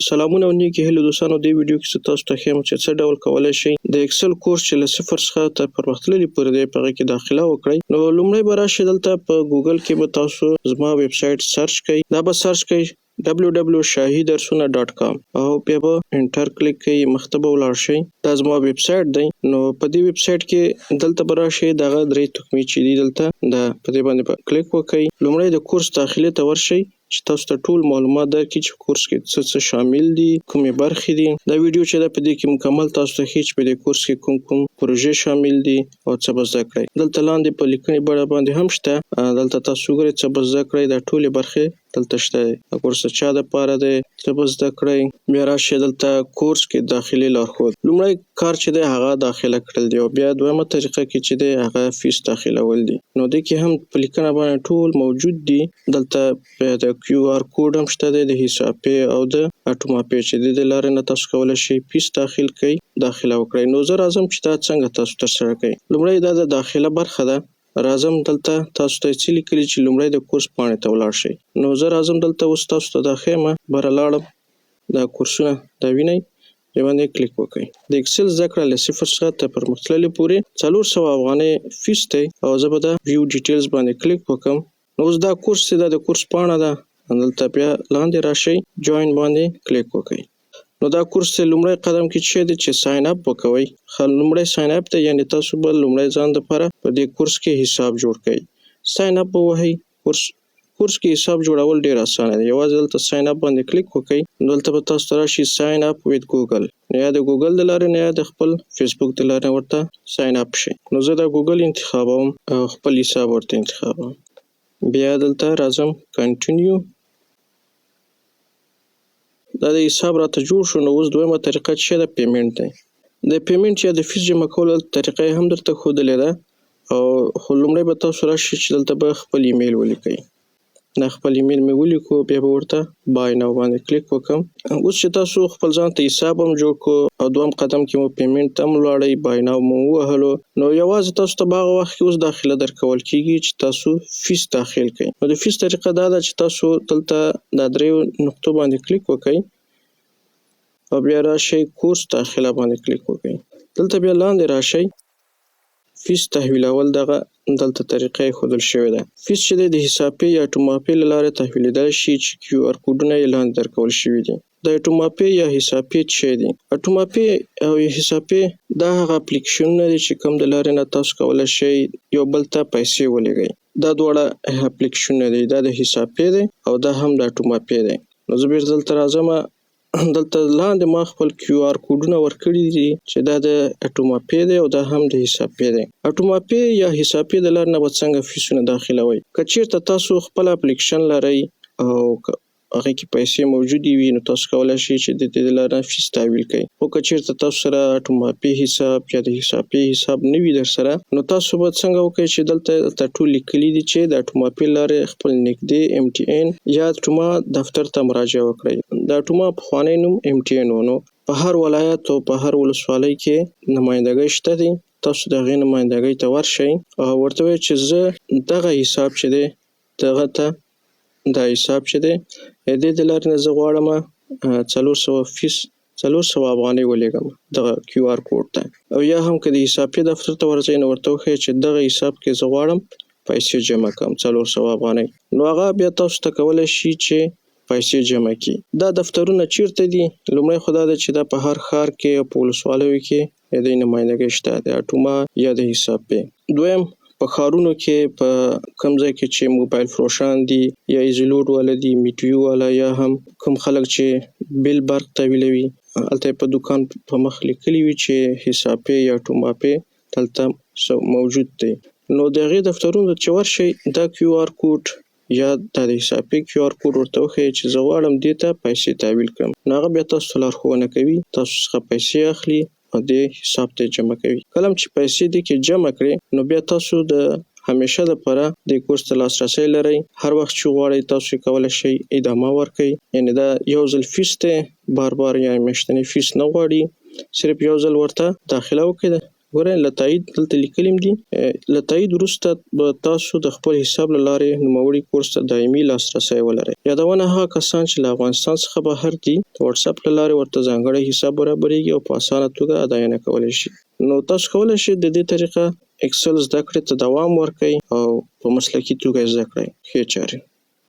سلامونه او نیکی هیلو دوستانو، دې ویډیو کې تاسو ته ښیم چې څه ډول کولای شئ د ایکسل کورس چې له صفر څخه تر پرمختللي پورې دی په هغه کې داخله وکړئ. نو لومړی به راشئ دلته په ګوګل کې به تاسو زما ویب سایټ سرچ کړئ. دا به سرچ کړئ www.shahidarsuna.com او بیا به انټر کلیک کړئ، مخته به ولاړ شئ. دا زما ویب سایټ دی. نو په دې ویب سایټ کې دلته به راشئ، دغه درې تکمې چې دي دلته دا په دې باندې به کلیک وکړئ. لومړی د کورس داخلي ته ورشئ چې تاسو ته ټول معلومات درکړي چې کورس کې څه شامل دي، کومې برخې دي. دا ویډیو چې دا په دې کې مکمل تاسو ته ښیي چې په دې کورس کې کوم پروژې شامل دي او څه به زده کړئ. دلته لاندې په لیکنې بڼه باندې هم شته، دلته تاسو وګورئ څه به زده کړئ. دا ټولې برخې دلته شته دي. دا کورس چا دپاره دی، څه به زده کړئ. بیا راشئ دلته کورس کې داخلي لارښود. لومړی کار چې دی هغه داخله کړل دی او بیا دویمه طریقه کې چې دی هغه فیس داخلول دي. نو دې کې هم په لیکنه باندې ټول موجود دي. دلته د کیو آر کوډ هم شته دی، د حساب پې او د اټوما پې چې د دې لارې نه تاسو کولی شئ فیس داخل کړئ، داخله وکړئ. نو زه راځم چې دا څنګه تاسو ترسره کړئ. لومړی دا د داخله برخه ده. راځم دلته تاسو ته څه لیکلي چې لومړی د کورس پاڼې ته ولاړ شئ. نو زه راځم دلته اوس تاسو ته دا ښیمه، بره لاړم. دا کورسونه دا وینئ، دې باندې کلیک وکړئ. د ایکسل زده کړه له صفر څخه تر پرمختللي پورې 400 افغانۍ فیس دی او زه به دا ویو ډیټیلز باندې کلیک وکړم. نو اوس دا کورس چې دا د کورس پاڼه ده، دلته بیا لاندې راشئ، جوین باندې کلیک وکړئ. نو دا کورس ته لومړی قدم کې څه دی چې ساین اپ وکوئ. لومړی ساین اپ دی، یعنې تاسو به لومړی ځان دپاره په دې کورس کې حساب جوړ کړئ. ساین اپ به ووهئ. کورس کې حساب جوړول ډیر اسانه دی. یوازې دلته ساین اپ باندې کلیک وکړئ. دلته به تاسو ته راشي ساین اپ ویت ګوګل، یا د ګوګل د لارې نه یا د خپل فیسبوک د لارې ورته ساین اپ شئ. نو زه دا ګوګل انتخابوم او خپل حساب ورته انتخابوم. بیا دلته راځم کنټینیو. دا د حساب راته جوړ شو. نو اوس دویمه طریقه چې د پیمنټ دی. د پیمنټ یا د فیس جمع کولو طریقه هم درته ښودلې ده. او خو لومړی به تاسو راشئ چې دلته به خپل ایمیل ولیکئ. دا خپل ایمیل مې ولیکو، بیا به ورته بای ناو باندې کلیک وکړم. اوس چې تاسو خپل ځان ته حساب هم جوړ کړو او دویم قدم کې مو پیمنټ ته هم ولاړئ، بای ناو مو ووهلو، نو یوازې تاسو ته په هغه وخت کې اوس داخله درکول کېږي چې تاسو فیس داخل کړئ. نو د فیس طریقه دا ده چې تاسو دلته دا دریو نقطو باندې کلیک وکړئ او بیا راشئ کورس داخله باندې کلیک وکړئ. دلته بیا لاندې راشئ، فیس تحویلول دغه دلته طریقه ښودل شوې ده. فیس چې دی د حساب پې یا اټوما پې له لارې تحویلېدلی شي چې کیو آر کوډونه یې لاندې درکول شوي دي. د اټوما پې یا حساب پې څه شی دی؟ اټوما پې او حساب پې دا هغه اپلیکیشنونه دي چې کوم د لارې نه تاسو کولی شئ یو بل ته پیسې ولېږئ. دا دواړه اپلیکیشنونه دي، دا د حساب پې دی او دا هم د اټوما پې دی. نو زه بیرته دلته راځم. دلته لاندې ما خپل کیو آر کوډونه ورکړي دي چې دا د اټوما پې دی او دا هم د حساب پې دی. اټوما پې یا حساب پې د لارې نه به څنګه فیسونه داخلوئ؟ که چیرته تاسو خپل اپلیکیشن لرئ او هغې کې پیسې موجودې وي، نو تاسو کولی شئ چې د دې د لارې نه فیس تحویل کړئ. خو که چیرته تاسو سره اټوما پې حساب یا د حساب پې حساب نه وي در سره، نو تاسو به څنګه وکړئ چې دلته ټول لیکلي دي چې د اټوما پې لارې خپل نږدې ایم ټي این یا اټوما دفتر ته مراجعه وکړئ. د اټوما پخوانی نوم ایم ټي این و. نو په هر ولایت او په هر ولسوالۍ کې نمایندګۍ شته دي. تاسو د هغې نمایندګۍ ته ورشئ او ورته وایئ چې زه دغه حساب چې دی دغه ته دا حساب چې دی د دې د لارې نه زه غواړم 400 فیس 400 افغانۍ ولېږم دغه کیو آر کوډ ته. او یا هم که د حساب پې دفتر ته ورځئ نو ورته وښیئ چې دغه حساب کې زه غواړم پیسې جمع کړم 400 افغانۍ. نو هغه بیا تاسو ته کولی شي چې پیسې جمع کړي. دا دفترونه چیرته دي؟ لومړی خو دا ده چې دا په هر ښار کې او په ولسوالیو کې د دې نمایندګۍ شته، د اټوما یا د حساب پې. دویم په ښارونو کې په کوم ځای کې چې موبایل فروشان دي یا ایزیلوډ والا دي، میټیو والا، یا هم کوم خلک چې بیل برق تحویلوي، هلته په دوکان په مخ لیکلي وي چې حساب پې یا اټوما پې دلته موجود دی. نو د هغې دفترونو چې ورشئ، دا کیو آر کوډ یا دا د حساب پې کیو آر کوډ ورته وښیئ چې زه غواړم دې ته پیسې تحویل کړم. نو هغه بیا تاسو ته لارښوونه کوي، تاسو څخه پیسې اخلي او دې حساب ته جمع کوي. کله چې پیسې دې کې جمع کړئ، نو بیا تاسو د همیشه دپاره دې کورس ته لاسرسی لرئ. هر وخت چې غواړئ تاسو کولی شئ ادامه ورکړئ. یعنې دا یو ځل فیس دی، بار بار یا میاشتنی فیس نه غواړي، صرف یو ځل ورته داخله وکړئ ګورئ له تایید دلته لیکلي دي له تایید وروسته به تاسو د خپل حساب له لارې نوموړي کورس ته دایمي لاسرسی ولرئ. یادونه هغه کسان چې له افغانستان څخه بهر دي د واتساپ له لارې ورته ځانګړی حساب برابرېږي او په اسانه توګه اداینه کولی شي. نو تاسو کولی شئ د دې طریقه اکسل زده کړې ته دوام ورکړئ او په مسلکي توګه یې زده کړئ. ښې چارې.